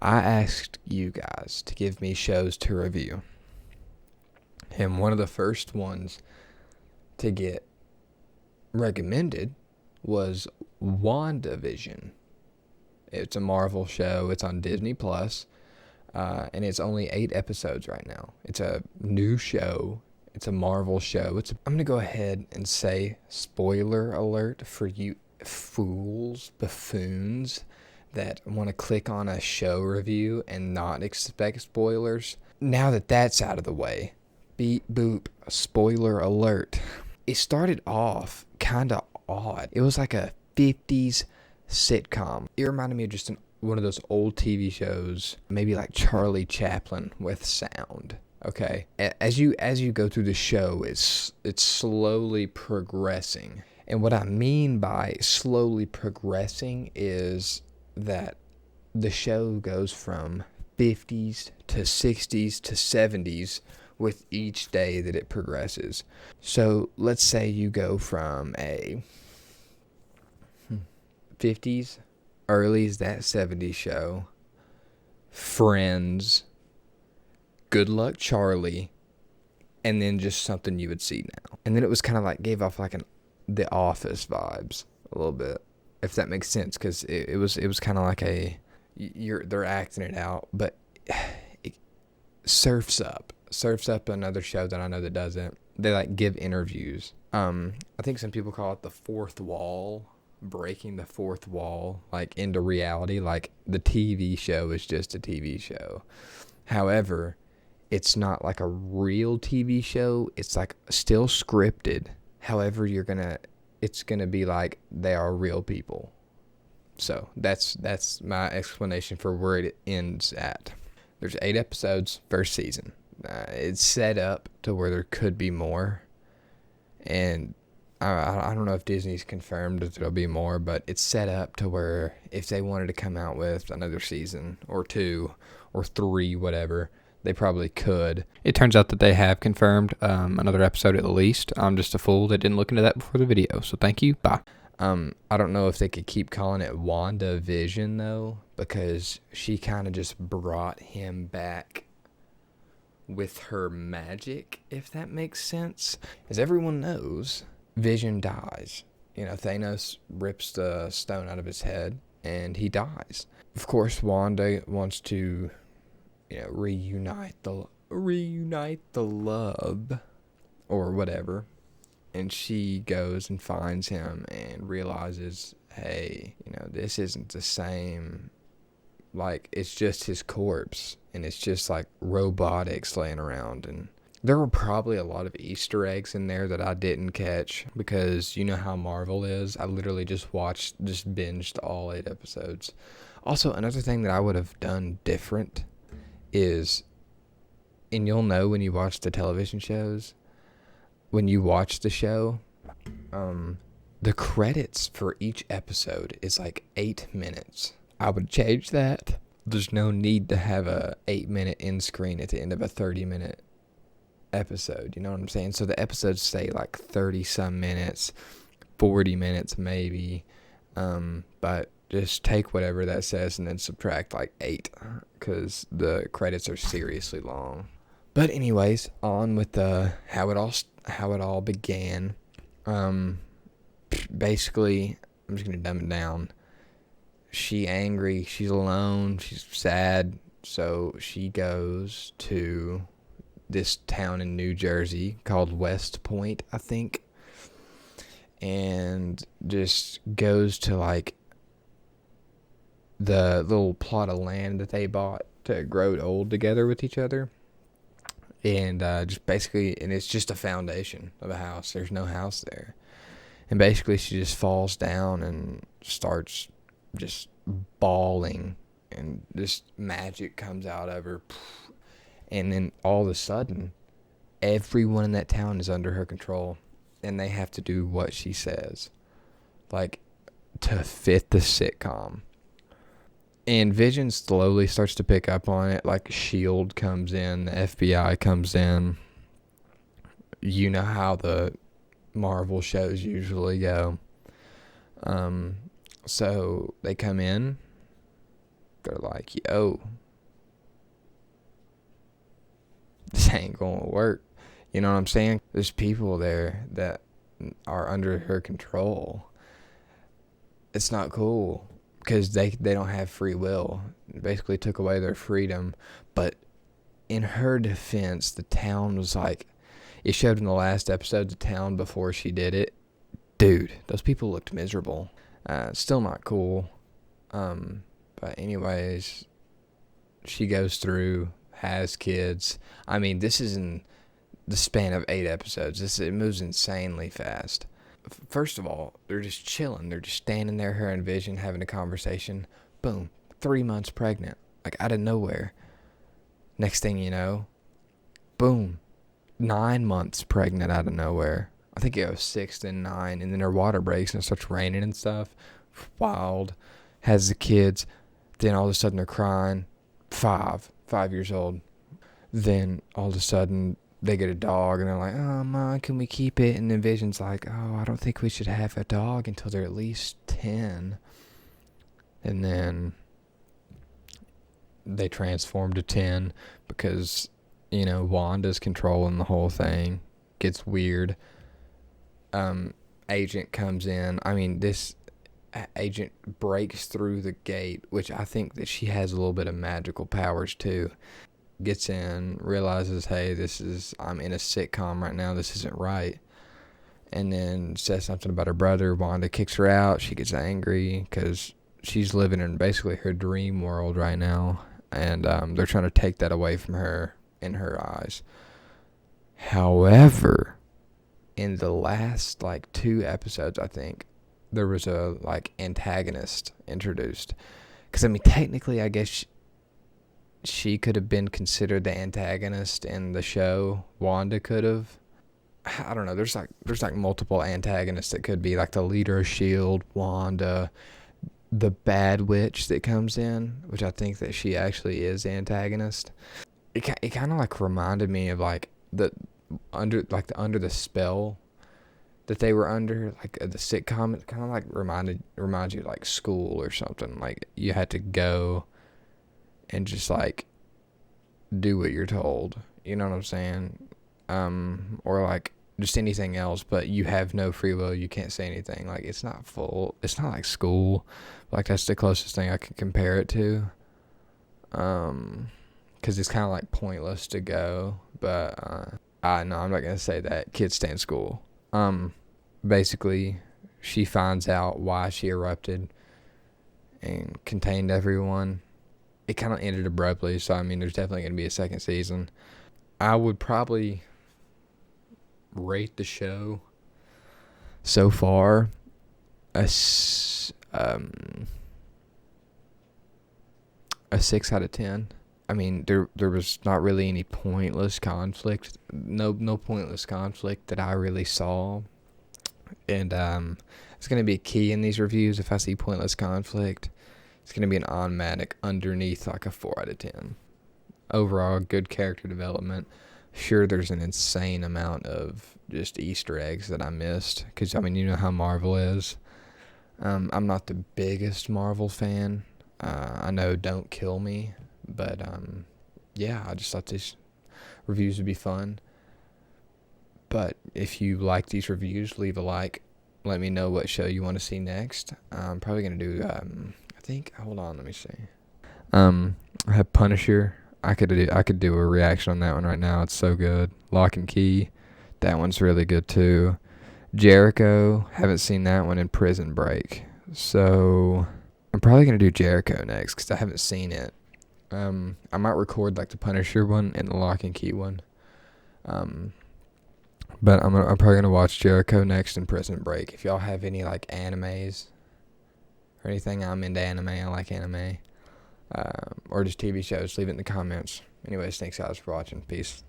I asked you guys to give me shows to review. And one of the first ones to get recommended was Wandavision. It's a Marvel show. It's on Disney Plus, and it's only 8 episodes right now. It's a new show. It's a Marvel show. I'm gonna go ahead and say spoiler alert for you buffoons that want to click on a show review and not expect spoilers. Now that that's out of the way, beep boop, spoiler alert. It started off kind of odd. It was like a 50s sitcom. It reminded me of just one of those old TV shows, maybe like Charlie Chaplin with sound. Okay, as you go through the show, it's slowly progressing. And what I mean by slowly progressing is that the show goes from 50s to 60s to 70s with each day that it progresses. So let's say you go from a 50s, early's that 70s show, Friends, Good Luck Charlie, and then just something you would see now. And then it was kind of like, gave off like The Office vibes a little bit, if that makes sense, because it was kind of like they're acting it out, but Surf's Up, another show that I know that does it. They like give interviews. I think some people call it the fourth wall, breaking the fourth wall, like into reality. Like the TV show is just a TV show. However, it's not like a real TV show. It's like still scripted. However, it's gonna be like they are real people. So that's my explanation for where it ends at. There's 8 episodes, first season. It's set up to where there could be more, and I don't know if Disney's confirmed that there'll be more, but it's set up to where if they wanted to come out with another season or 2 or 3, whatever, they probably could. It turns out that they have confirmed another episode at least. I'm just a fool that didn't look into that before the video, so thank you. Bye. I don't know if they could keep calling it Wandavision, though, because she kind of just brought him back with her magic, if that makes sense. As everyone knows, Vision dies. Thanos rips the stone out of his head, and he dies. Of course, Wanda wants to, reunite the love, or whatever. And she goes and finds him and realizes, hey, this isn't the same. Like, it's just his corpse, and it's just like robotics laying around. And there were probably a lot of Easter eggs in there that I didn't catch, because you know how Marvel is. I literally just binged all 8 episodes. Also, another thing that I would have done different is, and you'll know when you watch the television shows, when you watch the show, the credits for each episode is like 8 minutes. I would change that. There's no need to have a 8-minute end screen at the end of a 30-minute episode. You know what I'm saying? So the episodes say like 30-some minutes, 40 minutes maybe. But just take whatever that says and then subtract like 8, because the credits are seriously long. But anyways, on with how it all began. Basically, I'm just gonna dumb it down. She's angry, she's alone, she's sad, so she goes to this town in New Jersey called West Point, I think, and just goes to like the little plot of land that they bought to grow old together with each other. And just basically, and it's just a foundation of a house. There's no house there. And basically she just falls down and starts just bawling, and this magic comes out of her. And then all of a sudden, everyone in that town is under her control, and they have to do what she says, like, to fit the sitcom. And Vision slowly starts to pick up on it. Like, S.H.I.E.L.D. comes in, the FBI comes in. You know how the Marvel shows usually go. So they come in. they're like, yo, this ain't gonna work. You know what I'm saying? There's people there that are under her control. It's not cool because they don't have free will. It basically took away their freedom. But in her defense, the town was like, it showed in the last episode, the town before she did it. Dude, those people looked miserable. Still not cool. But anyways, she goes through, has kids. I mean, this is in the span of 8 episodes. It moves insanely fast. First of all, they're just chilling. They're just standing there, her and Vision having a conversation. Boom, 3 months pregnant, like out of nowhere. Next thing you know, boom, 9 months pregnant out of nowhere. I think it goes 6 then 9, and then her water breaks and it starts raining and stuff. Wild. Has the kids. Then all of a sudden they're crying. 5 years old. Then all of a sudden they get a dog and they're like, oh, Mom, can we keep it? And then Vision's like, oh, I don't think we should have a dog until they're at least 10. And then they transform to 10 because, you know, Wanda's controlling the whole thing. Gets weird. Agent comes in. I mean, this agent breaks through the gate, which I think that she has a little bit of magical powers too. Gets in, realizes, hey, I'm in a sitcom right now, this isn't right. And then says something about her brother. Wanda kicks her out. She gets angry because she's living in basically her dream world right now. And they're trying to take that away from her in her eyes. However, in the last 2 episodes, I think, there was a antagonist introduced. Because I mean, technically, I guess she could have been considered the antagonist in the show. Wanda could have. I don't know. There's multiple antagonists that could be, like the leader of S.H.I.E.L.D., Wanda, the bad witch that comes in, which I think that she actually is the antagonist. It kind of reminded me of the under the spell that they were under, the sitcom. It kind of reminds you of school or something. You had to go and just do what you're told. You know what I'm saying? Or just anything else, but you have no free will. You can't say anything. It's not like school. That's the closest thing I can compare it to. Because it's kind of pointless to go. But no, I'm not gonna say that. Kids stay in school. Basically, she finds out why she erupted and contained everyone. It kind of ended abruptly, so I mean, there's definitely gonna be a second season. I would probably rate the show so far a 6 out of 10. I mean, there was not really any pointless conflict. No pointless conflict that I really saw. And it's going to be a key in these reviews. If I see pointless conflict, it's going to be an automatic underneath a 4 out of 10. Overall, good character development. Sure, there's an insane amount of just Easter eggs that I missed. Because, I mean, you know how Marvel is. I'm not the biggest Marvel fan. I know Don't Kill Me. But, yeah, I just thought these reviews would be fun. But if you like these reviews, leave a like. Let me know what show you want to see next. I'm probably going to do, hold on, let me see. I have Punisher. I could do a reaction on that one right now. It's so good. Lock and Key. That one's really good too. Jericho. Haven't seen that one. In Prison Break. So I'm probably going to do Jericho next because I haven't seen it. I might record the Punisher one and the Lock and Key one. But I'm probably gonna watch Jericho next and Prison Break. If y'all have any animes or anything, I'm into anime. I like anime. Or just TV shows. Leave it in the comments. Anyways, thanks guys for watching. Peace.